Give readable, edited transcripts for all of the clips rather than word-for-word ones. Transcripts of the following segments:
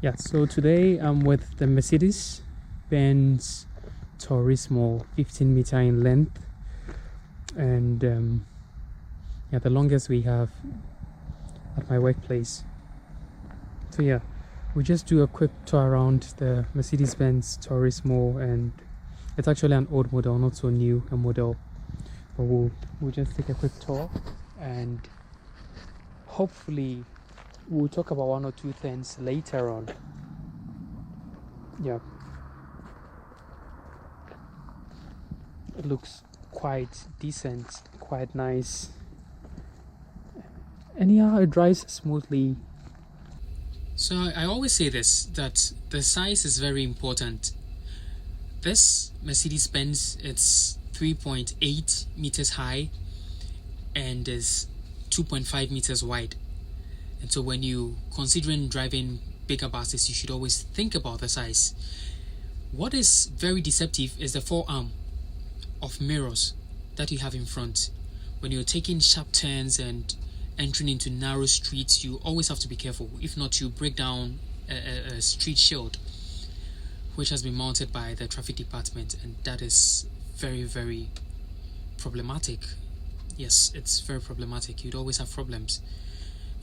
Yeah, so today I'm with the Mercedes Benz Tourismo 15 meter in length, and yeah, the longest we have at my workplace. So yeah, we just do a quick tour around the Mercedes Benz Tourismo, and it's actually an old model, not so new a model, but we'll just take a quick tour, and hopefully we'll talk about one or two things later on. Yeah, it looks quite decent, quite nice, and yeah, it drives smoothly. So I always say this, that the size is very important. This Mercedes Benz, it's 3.8 meters high and is 2.5 meters wide. And so when you considering driving bigger buses, you should always think about the size. What is very deceptive is the forearm of mirrors that you have in front. When you're taking sharp turns and entering into narrow streets, you always have to be careful. If not, you break down a street shield which has been mounted by the traffic department, and that is very, very problematic. Yes, it's very problematic. You'd always have problems.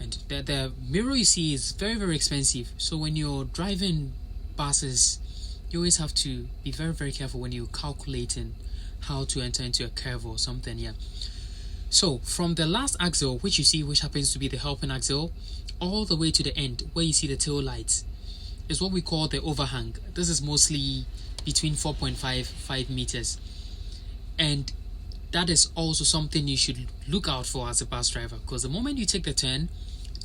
And the mirror you see is very, very expensive. So when you're driving buses, you always have to be very, very careful when you're calculating how to enter into a curve or something. Yeah. So from the last axle, which you see, which happens to be the helping axle, all the way to the end where you see the tail lights, is what we call the overhang. This is mostly between 4.5 meters, and that is also something you should look out for as a bus driver, because the moment you take the turn,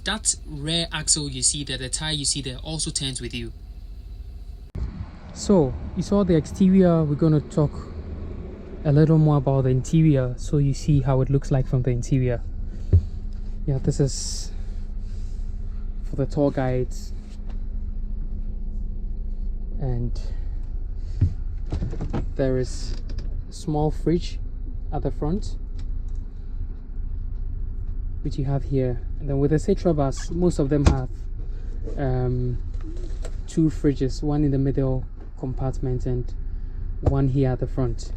that rear axle you see there, the tire you see there, also turns with you. So you saw the exterior. We're going to talk a little more about the interior, so you see how it looks like from the interior. Yeah, this is for the tour guides, and there is a small fridge at the front, which you have here. And then with the Setra bus, most of them have two fridges, one in the middle compartment and one here at the front.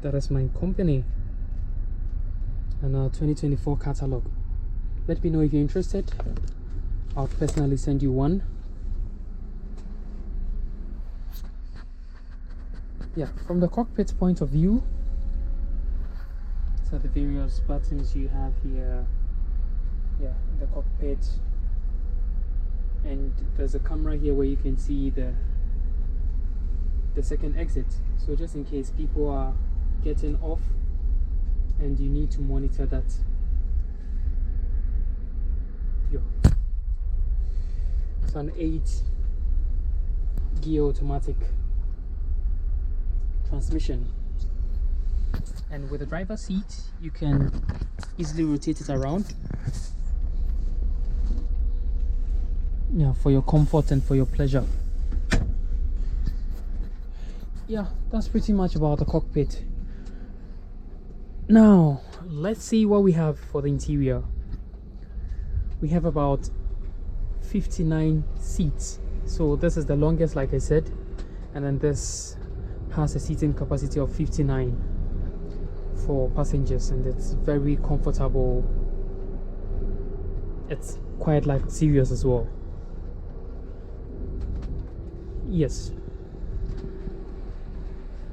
That is my company and our 2024 catalog. Let me know if you're interested. I'll personally send you one. Yeah, from the cockpit point of view, so the various buttons you have here, yeah, in the cockpit, and there's a camera here where you can see the second exit. So just in case people are getting off and you need to monitor that. Yeah. It's an 8-gear automatic transmission, and with the driver's seat you can easily rotate it around, yeah, for your comfort and for your pleasure. Yeah, that's pretty much about the cockpit. Now let's see what we have for the interior. We have about 59 seats, so this is the longest, like I said, and then this has a seating capacity of 59 for passengers, and it's very comfortable. It's quite luxurious as well. Yes,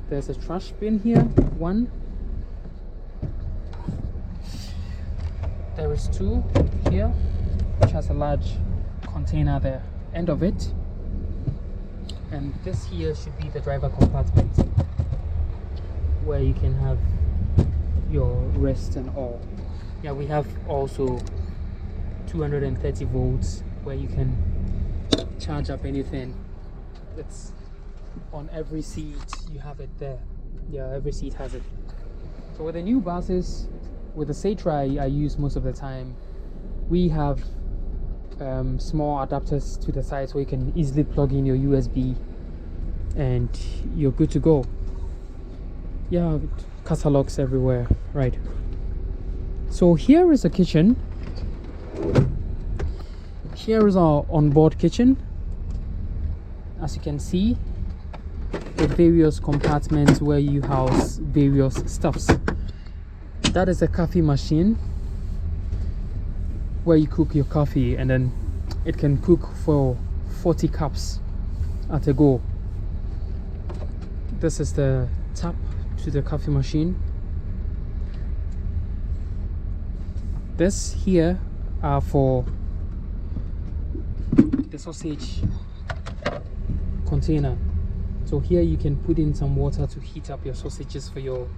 there's a trash bin here, one. There is two here, which has a large container at the end of it. And this here should be the driver compartment, where you can have your rest and all. Yeah, we have also 230 volts where you can charge up anything. It's on every seat, you have it there. Yeah, every seat has it. So with the new buses, with the Setra I use most of the time, we have small adapters to the side, so you can easily plug in your USB and you're good to go. Yeah, catalogs everywhere, right? So here is a kitchen. Here is our onboard kitchen, as you can see, with various compartments where you house various stuffs. That is a coffee machine where you cook your coffee, and then it can cook for 40 cups at a go. This is the tap to the coffee machine. This here are for the sausage container. So here you can put in some water to heat up your sausages for your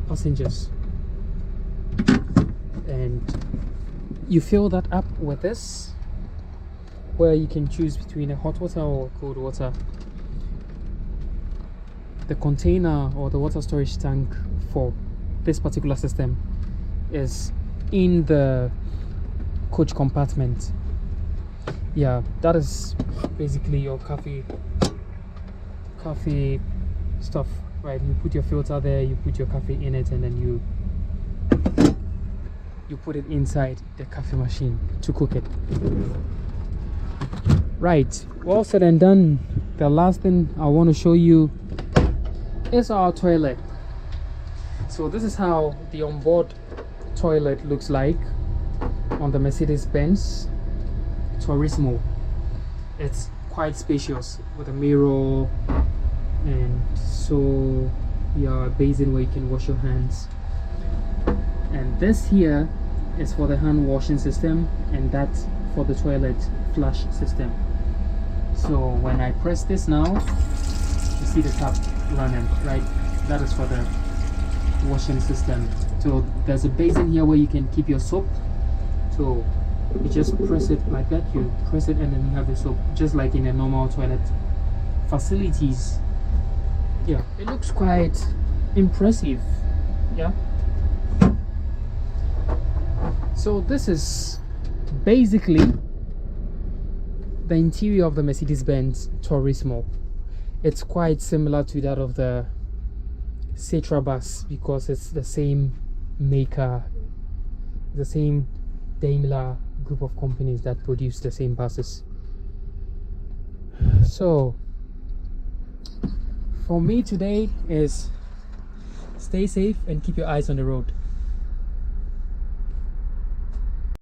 passengers, and you fill that up with this, where you can choose between a hot water or cold water. The container or the water storage tank for this particular system is in the coach compartment. Yeah, that is basically your coffee stuff, right? You put your filter there, you put your coffee in it, and then you put it inside the coffee machine to cook it. Right, all said and done, the last thing I want to show you is our toilet. So this is how the onboard toilet looks like on the Mercedes Benz Tourismo. It's quite spacious with a mirror, and so a basin where you can wash your hands. And this here is for the hand washing system, and that's for the toilet flush system. So when I press this now, you see the tap running, right? That is for the washing system. So there's a basin here where you can keep your soap. So you just press it like that, you press it, and then you have the soap, just like in a normal toilet facilities. Yeah, it looks quite impressive. Yeah, so this is basically the interior of the Mercedes Benz Tourismo. It's quite similar to that of the MERCEDES Bus because it's the same maker, the same Daimler group of companies that produce the same buses. So for me today is stay safe and keep your eyes on the road.